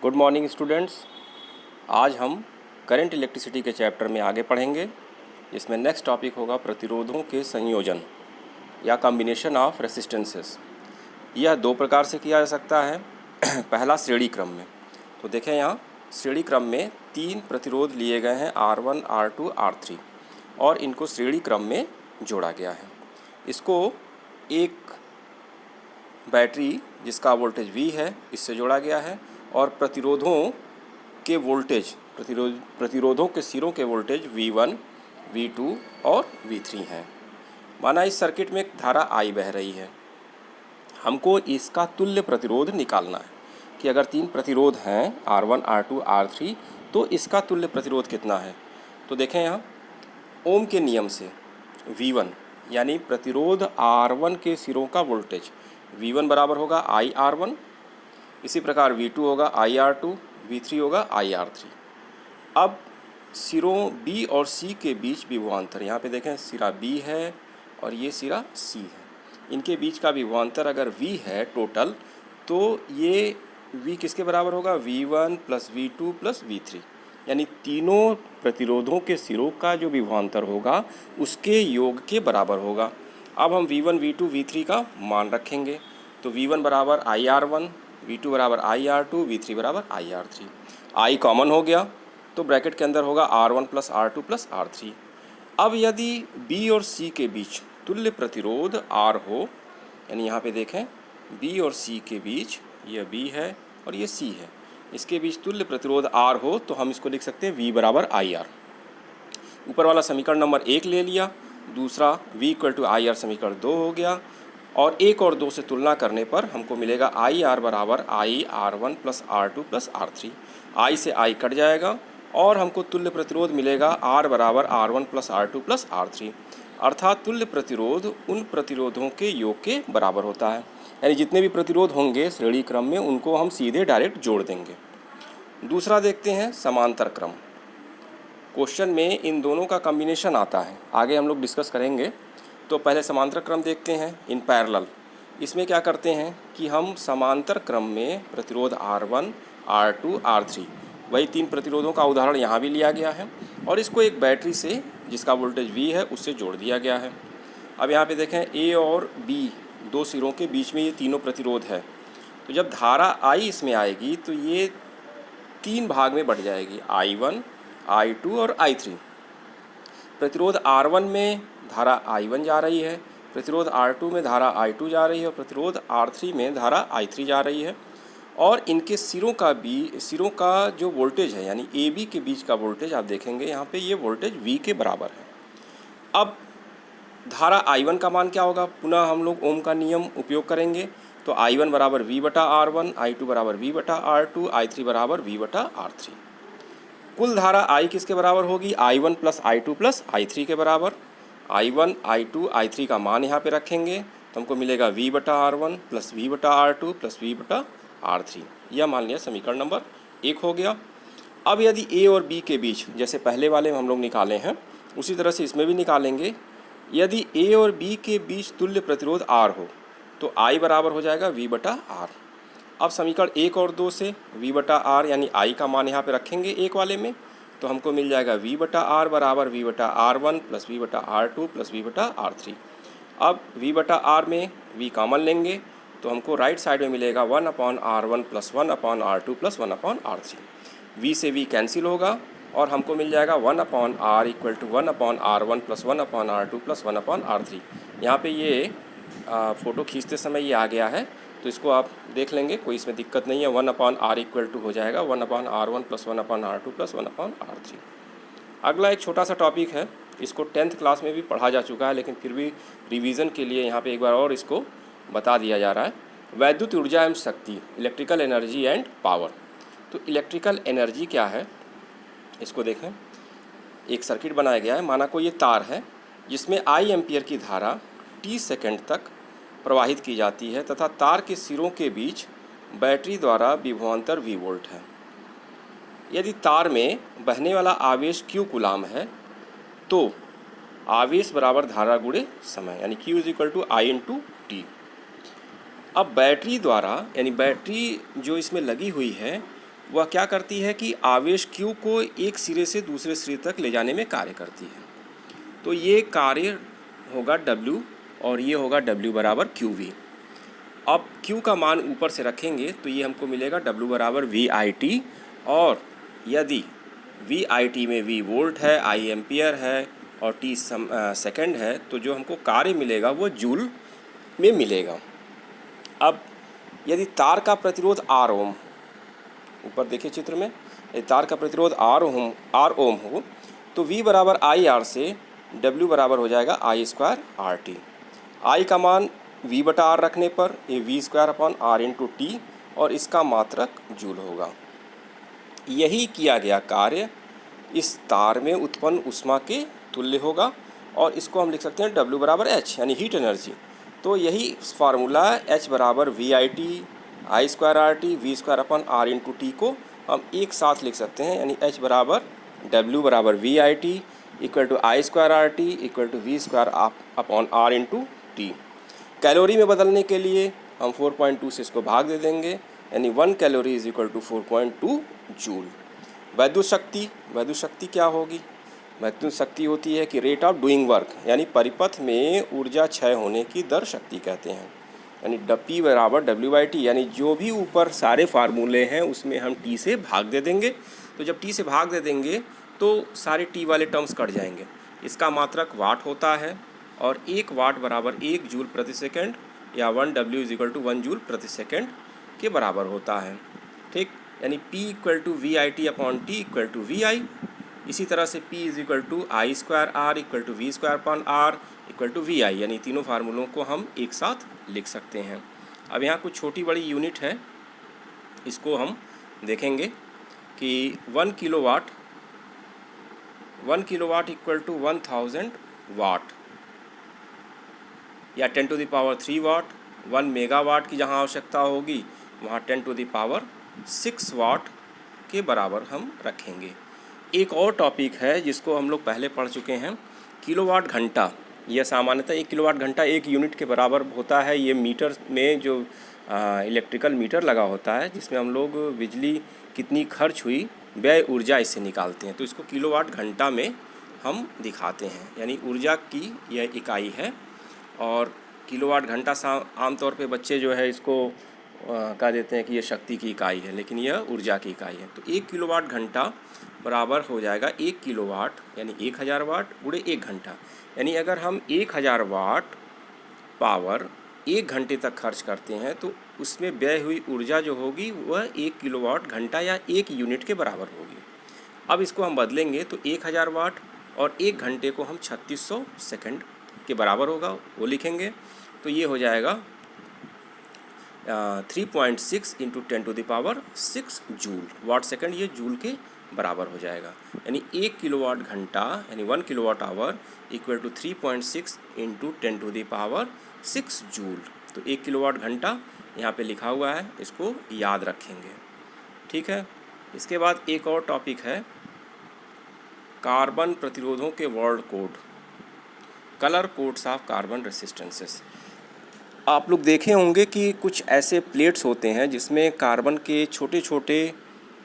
Good morning students. आज हम current electricity के चैप्टर में आगे पढ़ेंगे, जिसमें नेक्स्ट टॉपिक होगा प्रतिरोधों के संयोजन या कॉम्बिनेशन ऑफ रेसिस्टेंसेस। यह दो प्रकार से किया जा सकता है। पहला श्रेणी क्रम में। तो देखें यहाँ श्रेणी क्रम में तीन प्रतिरोध लिए गए हैं R1, R2, R3 और इनको श्रेणी क्रम में जोड़ा गया है। इसको एक बैटरी जिसका वोल्टेज V है इससे जोड़ा गया है और प्रतिरोधों के वोल्टेज प्रतिरोधों के सिरों के वोल्टेज V1, V2 और V3 हैं। माना इस सर्किट में एक धारा I बह रही है, हमको इसका तुल्य प्रतिरोध निकालना है कि अगर तीन प्रतिरोध हैं R1, R2, R3 तो इसका तुल्य प्रतिरोध कितना है। तो देखें यहाँ ओम के नियम से V1 यानी प्रतिरोध R1 के सिरों का वोल्टेज V1 बराबर होगा IR1, इसी प्रकार V2 होगा IR2, V3 होगा IR3। अब सिरों B और C के बीच विभवांतर, यहाँ पे देखें सिरा B है और ये सिरा C है, इनके बीच का विभवांतर अगर V है टोटल, तो ये V किसके बराबर होगा, V1 plus V2 plus V3, यानी तीनों प्रतिरोधों के सिरों का जो विभवांतर होगा उसके योग के बराबर होगा। अब हम V1, V2, V3 का मान रखेंगे, तो V1 बराबर IR1, V2 बराबर IR2, V3 बराबर IR3। I कॉमन हो गया तो ब्रैकेट के अंदर होगा R1 plus R2 plus R3। अब यदि B और C के बीच तुल्य प्रतिरोध R हो, यानी यहाँ पे देखें B और C के बीच, यह B है और ये C है, इसके बीच तुल्य प्रतिरोध R हो तो हम इसको लिख सकते हैं V बराबर IR। ऊपर वाला समीकरण नंबर 1 ले लिया, दूसरा V इक्वल टू IR समीकरण 2 हो गया और 1 और 2 से तुलना करने पर हमको मिलेगा IR बराबर IR1 plus R2 plus R3। I से I कट जाएगा और हमको तुल्य प्रतिरोध मिलेगा R बराबर R1 plus R2 plus R3। अर्थात तुल्य प्रतिरोध उन प्रतिरोधों के योग के बराबर होता है, यानी जितने भी प्रतिरोध होंगे श्रेणी क्रम में उनको हम सीधे डायरेक्ट जोड़ देंगे। दूसरा देखते हैं समांतर क्रम। क्वेश्चन में इन दोनों का कॉम्बिनेशन आता है, आगे हम लोग डिस्कस करेंगे। तो पहले समांतर क्रम देखते हैं इन पैरेलल। इसमें क्या करते हैं कि हम समांतर क्रम में प्रतिरोध R1, R2, R3, वही तीन प्रतिरोधों का उदाहरण यहाँ भी लिया गया है और इसको एक बैटरी से जिसका वोल्टेज V है उससे जोड़ दिया गया है। अब यहाँ पे देखें A और B दो सिरों के बीच में ये तीनों प्रतिरोध है, तो जब धारा I इसमें आएगी तो ये तीन भाग में बढ़ जाएगी, I1, I2 और I3। प्रतिरोध R1 में धारा I1 जा रही है, प्रतिरोध R2 में धारा I2 जा रही है और प्रतिरोध R3 में धारा I3 जा रही है और इनके सिरों का जो वोल्टेज है यानी AB के बीच का वोल्टेज आप देखेंगे यहाँ पे ये वोल्टेज V के बराबर है। अब धारा I1 का मान क्या होगा, पुनः हम लोग ओम का नियम उपयोग करेंगे, तो I1 बराबर V बटा R1, I2 बराबर V बटा R2, I3 बराबर V बटा R3। कुल धारा I किसके बराबर होगी, I1 plus I2 plus I3 के बराबर। I1, I2, I3 का मान यहाँ पे रखेंगे तो हमको मिलेगा V बटा R1 प्लस V बटा R2 प्लस V बटा R3। यह मान लिया समीकरण नंबर 1 हो गया। अब यदि A और B के बीच, जैसे पहले वाले में हम लोग निकाले हैं उसी तरह से इसमें भी निकालेंगे। यदि A और B के बीच तुल्य प्रतिरोध R हो तो I बराबर हो जाएगा V बटा R। अब समीकरण 1 और 2 से V बटा R यानी I का मान यहाँ पे रखेंगे एक वाले में, तो हमको मिल जाएगा V बटा R बराबर V बटा R1 प्लस V बटा R2 प्लस V बटा R3। अब V बटा R में V कॉमन लेंगे तो हमको राइट साइड में मिलेगा 1/R1 plus 1/R2 plus 1/R3। V से V कैंसिल होगा और हमको मिल जाएगा 1/R equal to 1/R1 plus 1/R2 plus 1/R3। यहाँ पे ये फ़ोटो खींचते समय ये आ गया है तो इसको आप देख लेंगे, कोई इसमें दिक्कत नहीं है। 1/R इक्वल टू हो जाएगा 1/R1 plus 1/R2 plus 1/R3। अगला एक छोटा सा टॉपिक है, इसको 10th क्लास में भी पढ़ा जा चुका है लेकिन फिर भी रिवीजन के लिए यहाँ पे एक बार और इसको बता दिया जा रहा है। वैद्युत ऊर्जा एवं शक्ति, इलेक्ट्रिकल एनर्जी एंड पावर। तो इलेक्ट्रिकल एनर्जी क्या है, इसको देखें। एक सर्किट बनाया गया है, माना कोई ये तार है जिसमें I एम्पियर की धारा t सेकेंड तक प्रवाहित की जाती है तथा तार के सिरों के बीच बैटरी द्वारा विभवांतर V वोल्ट है। यदि तार में बहने वाला आवेश Q कूलाम है तो आवेश बराबर धारा गुणे समय, यानी Q is equal to I into T. अब बैटरी द्वारा, यानी बैटरी जो इसमें लगी हुई है वह क्या करती है कि आवेश Q को एक सिरे से दूसरे सिरे तक ले जाने में कार्य करती है। तो ये कार्य होगा W और ये होगा W बराबर QV। अब Q का मान ऊपर से रखेंगे तो ये हमको मिलेगा W बराबर VIT, और यदि VIT में V वोल्ट है, I एम्पियर है और T सेकंड है, तो जो हमको कार्य मिलेगा वो जूल में मिलेगा। अब यदि तार का प्रतिरोध R ओम, ऊपर देखिए चित्र में, यदि तार का प्रतिरोध R ओम हो तो V बराबर IR से W बराबर हो जाएगा I स्क्वायर RT। I का मान V बटा R रखने पर ये V square upon R into T और इसका मात्रक जूल होगा। यही किया गया कार्य इस तार में उत्पन्न ऊष्मा के तुल्य होगा और इसको हम लिख सकते हैं W बराबर H यानी हीट एनर्जी। तो यही फार्मूला H बराबर VIT I square RT V square upon R into T को हम एक साथ लिख सकते हैं, यानी H बराबर W बराबर VIT equal to I square RT equal to V square upon R into T। Calorie में बदलने के लिए हम 4.2 से इसको भाग दे देंगे, यानी 1 calorie is equal to 4.2 joule. वैद्युत शक्ति क्या होगी? वैद्युत शक्ति होती है कि रेट ऑफ डूइंग वर्क, यानी परिपथ में ऊर्जा क्षय होने की दर शक्ति कहते हैं, यानी P बराबर WIT, यानी जो भी ऊपर सारे फार्मूले हैं उसमें हम T से भाग दे देंगे। तो जब T से भाग दे देंगे तो सारे T वाले टर्म्स कट जाएंगे। इसका मात्रक वाट होता है और 1 वाट बराबर 1 जूल प्रति सेकंड या 1 W is equal to 1 joule प्रति सेकंड के बराबर होता है। ठीक, यानी P equal to VIT upon T equal to VI। इसी तरह से P is equal to I square R equal to V square upon R equal to VI, यानी तीनों फार्मूलों को हम एक साथ लिख सकते हैं। अब यहाँ कुछ छोटी बड़ी यूनिट है, इसको हम देखेंगे कि 1 किलोवाट इक्वल टू 1000 वाट या 10 to the power 3 watt. 1 megawatt की जहाँ आवश्यकता होगी वहाँ 10 टू द पावर 6 वाट के बराबर हम रखेंगे। एक और टॉपिक है जिसको हम लोग पहले पढ़ चुके हैं, किलोवाट घंटा। यह सामान्यतः 1 किलोवाट घंटा 1 यूनिट के बराबर होता है। ये मीटर में जो इलेक्ट्रिकल मीटर लगा होता है जिसमें हम लोग बिजली कितनी खर्च हुई, व्यय ऊर्जा इससे निकालते हैं, तो इसको किलोवाट घंटा में हम दिखाते हैं, यानी ऊर्जा की यह इकाई है। और किलोवाट घंटा आमतौर पे बच्चे जो है इसको कह देते हैं कि ये शक्ति की इकाई है, लेकिन यह ऊर्जा की इकाई है। तो 1 किलोवाट घंटा बराबर हो जाएगा 1 किलोवाट यानी 1000 वाट गुणे 1 घंटा, यानी अगर हम 1000 वाट पावर 1 घंटे तक खर्च करते हैं तो उसमें व्यय हुई ऊर्जा जो होगी वह 1 किलोवाट घंटा या 1 यूनिट के बराबर होगी। अब इसको हम बदलेंगे तो 1000 वाट और 1 घंटे को हम 3600 सेकंड के बराबर होगा, वो लिखेंगे। तो ये हो जाएगा 3.6 into 10 to the power 6 joule. Watt second ये जूल के बराबर हो जाएगा, यानी 1 किलोवाट घंटा यानी 1 kilowatt hour equal to 3.6 into 10 to the power 6 joule. तो 1 किलोवाट घंटा यहाँ पे लिखा हुआ है, इसको याद रखेंगे। ठीक है, इसके बाद एक और टॉपिक है कार्बन प्रतिरोधों के world code, colour codes of carbon resistances. आप लोग देखे होंगे कि कुछ ऐसे प्लेट्स होते हैं जिसमें कार्बन के छोटे छोटे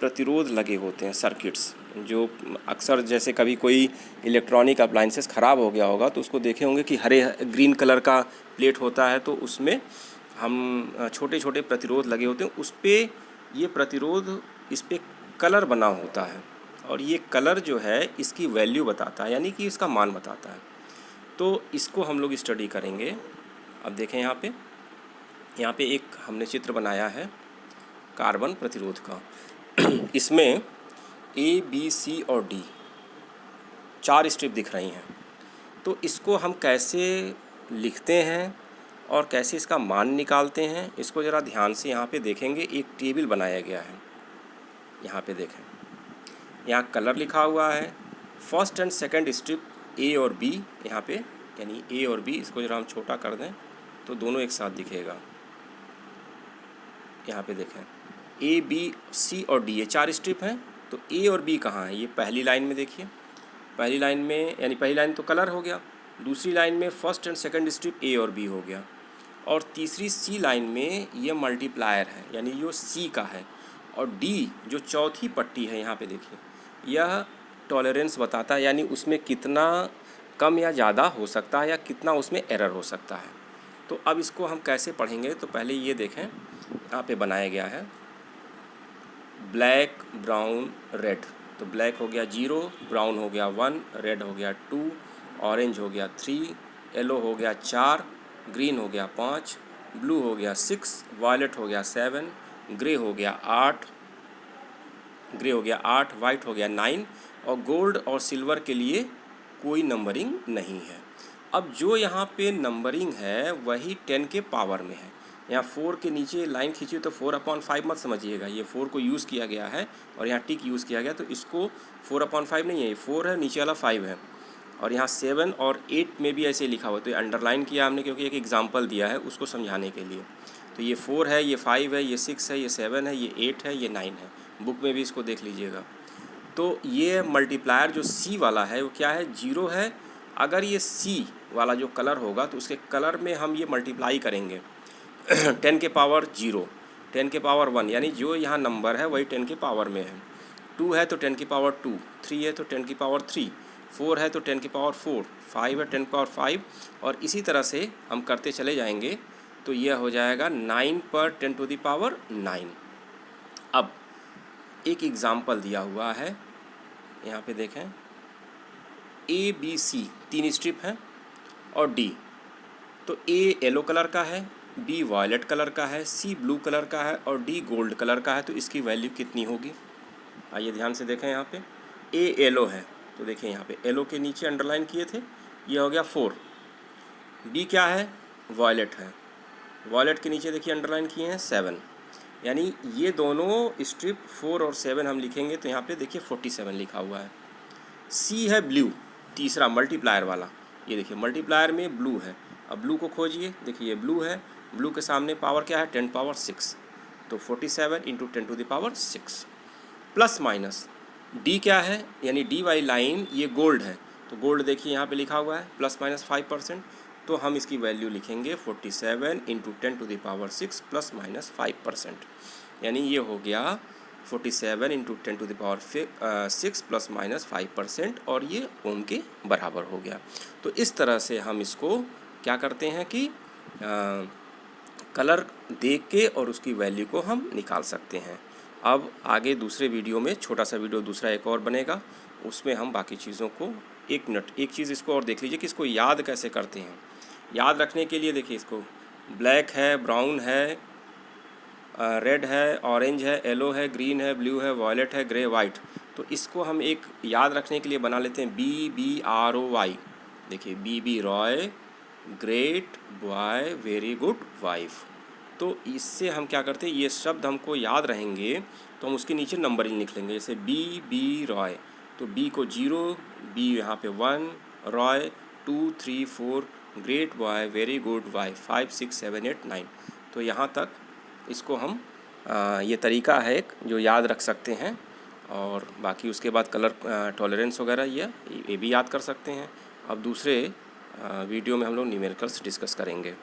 प्रतिरोध लगे होते हैं, सर्किट्स, जो अक्सर जैसे कभी कोई इलेक्ट्रॉनिक अप्लाइंसेस ख़राब हो गया होगा तो उसको देखे होंगे कि हरे ग्रीन कलर का प्लेट होता है, तो उसमें हम छोटे छोटे प्रतिरोध लगे होते हैं, उस पर ये प्रतिरोध इस पर कलर बना होता है और ये कलर जो है इसकी वैल्यू बताता है, यानी कि इसका मान बताता है। तो इसको हम लोग स्टडी करेंगे। अब देखें यहाँ पे एक हमने चित्र बनाया है कार्बन प्रतिरोध का। इसमें A, B, C और D 4 स्ट्रिप दिख रही हैं। तो इसको हम कैसे लिखते हैं और कैसे इसका मान निकालते हैं, इसको ज़रा ध्यान से यहाँ पे देखेंगे। एक टेबल बनाया गया है, यहाँ पे देखें, यहाँ कलर लिखा हुआ है। First and second strip A और B यहाँ पे, यानी A और B, इसको ज़रा हम छोटा कर दें तो दोनों एक साथ दिखेगा। यहाँ पे देखें A, B, C और D ये 4 स्ट्रिप हैं। तो A और B कहाँ है? ये पहली लाइन में देखिए, पहली लाइन में, यानी पहली लाइन तो कलर हो गया, दूसरी लाइन में first and second strip A और B हो गया, और तीसरी C लाइन में ये मल्टीप्लायर है, यानी जो C का है और डी जो चौथी पट्टी है यहाँ पे देखिए, यह टॉलरेंस बताता है, यानी उसमें कितना कम या ज़्यादा हो सकता है या कितना उसमें एरर हो सकता है। तो अब इसको हम कैसे पढ़ेंगे, तो पहले ये देखें, यहाँ पे बनाया गया है ब्लैक ब्राउन रेड। तो ब्लैक हो गया 0, ब्राउन हो गया 1, रेड हो गया 2, ऑरेंज हो गया 3, येलो हो गया 4, ग्रीन हो गया 5, ब्लू हो गया 6, वायलेट हो गया 7, ग्रे हो गया 8, वाइट हो गया 9, और गोल्ड और सिल्वर के लिए कोई नंबरिंग नहीं है। अब जो यहाँ पे नंबरिंग है वही 10 के पावर में है। यहाँ 4 के नीचे लाइन खींची तो 4/5 मत समझिएगा, ये 4 को यूज़ किया गया है और यहाँ टिक यूज़ किया गया, तो इसको 4/5 नहीं है, ये 4 है, नीचे वाला 5 है। और यहाँ 7 और 8 में भी ऐसे लिखा हुआ, तो ये अंडरलाइन किया हमने क्योंकि एक एग्जाम्पल दिया है उसको समझाने के लिए। तो ये 4 है, ये 5 है, ये 6 है, ये 7 है, ये 8 है, ये 9 है। बुक में भी इसको देख लीजिएगा। तो ये मल्टीप्लायर जो सी वाला है वो क्या है, 0 है। अगर ये सी वाला जो कलर होगा तो उसके कलर में हम ये मल्टीप्लाई करेंगे 10 के पावर 0, 10 के पावर 1, यानी जो यहाँ नंबर है वही 10 के पावर में है। 2 है तो 10 की पावर 2, 3 है तो 10 की पावर 3, 4 है तो 10 की पावर 4, 5 है 10 की पावर 5, और इसी तरह से हम करते चले जाएंगे। तो यह हो जाएगा 9 पर 10 टू द पावर 9। अब एक एग्ज़ाम्पल दिया हुआ है, यहाँ पे देखें, ए बी सी 3 स्ट्रिप हैं और डी। तो ए येलो कलर का है, बी वायलेट कलर का है, सी ब्लू कलर का है और डी गोल्ड कलर का है। तो इसकी वैल्यू कितनी होगी, आइए ध्यान से देखें। यहाँ पे ए येलो है तो देखिए यहाँ पे येलो के नीचे अंडरलाइन किए थे, ये हो गया 4। बी क्या है, वायलेट है, वायलेट के नीचे देखिए अंडरलाइन किए हैं 7, यानी ये दोनों स्ट्रिप 4 और 7 हम लिखेंगे तो यहाँ पे देखिए 47 लिखा हुआ है। सी है ब्लू, तीसरा मल्टीप्लायर वाला, ये देखिए मल्टीप्लायर में ब्लू है। अब ब्लू को खोजिए, देखिए ये ब्लू है, ब्लू के सामने पावर क्या है 10 पावर 6, तो 47 into 10 to the power 6। Plus minus D क्या है, यानी डी वाली लाइन ये गोल्ड है, तो गोल्ड देखिए यहाँ पे लिखा हुआ है प्लस माइनस 5%, तो हम इसकी वैल्यू लिखेंगे 47 into 10 to the power 6 plus minus 5%, यानी ये हो गया 47 into 10 to the power 6 plus minus 5%, और ये ओम के बराबर हो गया। तो इस तरह से हम इसको क्या करते हैं कि कलर देख के और उसकी वैल्यू को हम निकाल सकते हैं। अब आगे दूसरे वीडियो में, छोटा सा वीडियो दूसरा एक और बनेगा, उसमें हम बाकी चीज़ों को, एक मिनट एक चीज़ इसको और देख लीजिए कि इसको याद कैसे करते हैं। याद रखने के लिए देखिए, इसको ब्लैक है, ब्राउन है, रेड है, ऑरेंज है, येलो है, ग्रीन है, ब्लू है, वायलेट है, ग्रे, वाइट। तो इसको हम एक याद रखने के लिए बना लेते हैं BBROY। देखिए BB Roy, great boy, very good wife. तो इससे हम क्या करते हैं, ये शब्द हमको याद रहेंगे तो हम उसके नीचे नंबरिंग लिख लेंगे। जैसे BB रॉय, तो B को 0, B यहाँ पे 1, Roy 2, 3, 4, great boy, very good wife 5, 6, 7, 8, 9। तो यहाँ तक इसको हम ये तरीका है एक जो याद रख सकते हैं, और बाकी उसके बाद कलर टॉलरेंस वगैरह ये भी याद कर सकते हैं। अब दूसरे वीडियो में हम लोग न्यूमेरिकल्स डिस्कस करेंगे।